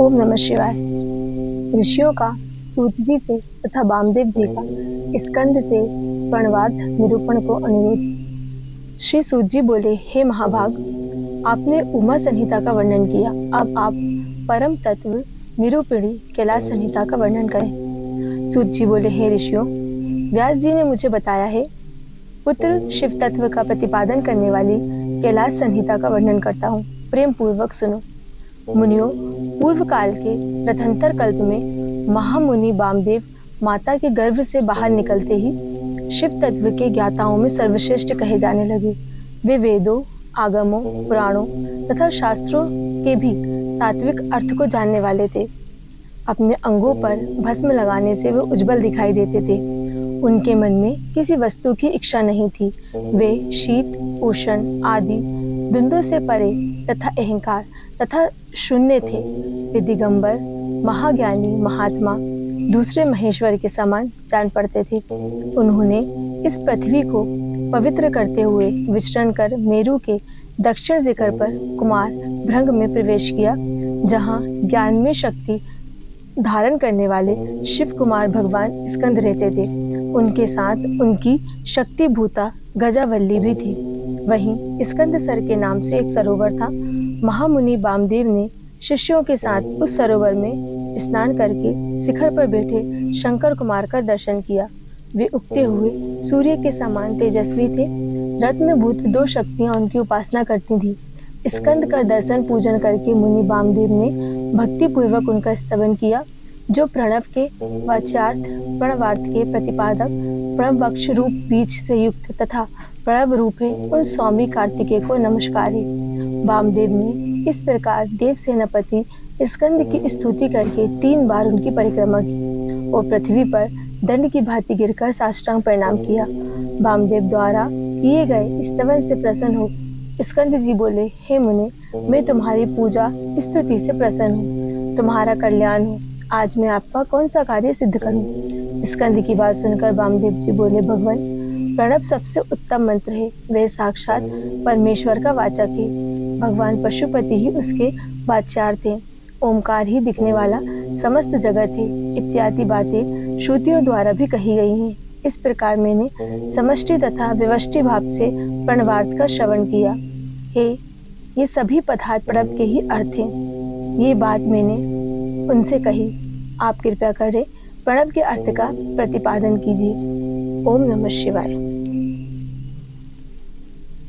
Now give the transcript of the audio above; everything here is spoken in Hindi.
ओम नमः शिवाय। ऋषियों का सूत जी से तथा वामदेव जी का स्कंद से प्रणवार्थ निरूपण को अनुरोध। श्री सूत जी बोले, हे महाभाग, आपने उमा संहिता का वर्णन किया, अब आप परम तत्व निरूपिणी कैलाश संहिता का वर्णन करें। सूत जी बोले, हे ऋषियों, व्यास जी ने मुझे बताया है, पुत्र शिव तत्व का प्रतिपादन करने वाली कैलाश संहिता का वर्णन करता हूँ, प्रेम पूर्वक सुनो। मुनियों, पूर्व काल के रथंतर कल्प में महामुनि वामदेव माता के गर्भ से बाहर निकलते ही शिव तत्व के ज्ञाताओं में सर्वश्रेष्ठ कहे जाने लगे। वे वेदों, आगमों, पुराणों तथा शास्त्रों के भी तात्विक अर्थ को जानने वाले थे। अपने अंगों पर भस्म लगाने से वे उज्जवल दिखाई देते थे। उनके मन में किसी वस्तु की इच्छा नहीं थी। वे शीत, उष्ण आदि द्वंद्वों से परे तथा अहंकार तथा शून्य थे। वे दिगंबर, महाज्ञानी महात्मा, दूसरे महेश्वर के समान जान पड़ते थे। उन्होंने इस पृथ्वी को पवित्र करते हुए विचरण कर मेरु के दक्षिण शिखर पर कुमार भृंग में प्रवेश किया, जहाँ ज्ञान में शक्ति धारण करने वाले शिव कुमार भगवान स्कंद रहते थे। उनके साथ उनकी शक्ति भूता गजावल्ली भी थी। वहीं स्कंद सर के नाम से एक सरोवर था। महामुनि वामदेव ने शिष्यों के साथ उस सरोवर में स्नान करके शिखर पर बैठे शंकर कुमार का दर्शन किया। वे उगते हुए सूर्य के समान तेजस्वी थे। रत्नभूत दो शक्तियां उनकी उपासना करती थी। स्कंद का दर्शन पूजन करके मुनि वामदेव ने भक्ति पूर्वक उनका स्तवन किया। जो प्रणव के वाच्यार्थ, प्रणवार्थ के प्रतिपादक, प्रणवक्ष रूप बीज से युक्त तथा प्रणव रूप है, उन स्वामी कार्तिकेय को नमस्कार है। वामदेव ने इस प्रकार देव सेनापति स्कंद की स्तुति करके 3 बार उनकी परिक्रमा की और पृथ्वी पर दंड की भांति गिरकर साष्टांग प्रणाम किया। वामदेव द्वारा किए गए स्तवन से प्रसन्न हो स्कंद जी बोले, हे मुने, मैं तुम्हारी पूजा स्तुति से प्रसन्न हूँ, तुम्हारा कल्याण हो। आज मैं आपका कौन सा कार्य सिद्ध करूं? स्कंद की बात सुनकर वामदेव जी बोले, भगवान, प्रणव सबसे उत्तम मंत्र है। वह साक्षात परमेश्वर का वाचक है। भगवान पशुपति ही उसके वाच्यार्थ हैं। ओमकार ही दिखने वाला समस्त जगत है, इत्यादि बातें श्रुतियों द्वारा भी कही गई हैं। इस प्रकार मैंने समष्टि तथा व्यष्टि भाव से प्रणवार्थ का श्रवण किया। हे, ये सभी पदार्थ प्रणव के ही अर्थ हैं। ये बात मैंने उनसे कही। आप कृपया करें प्रणव के अर्थ का प्रतिपादन कीजिए। ओम नमः शिवाय।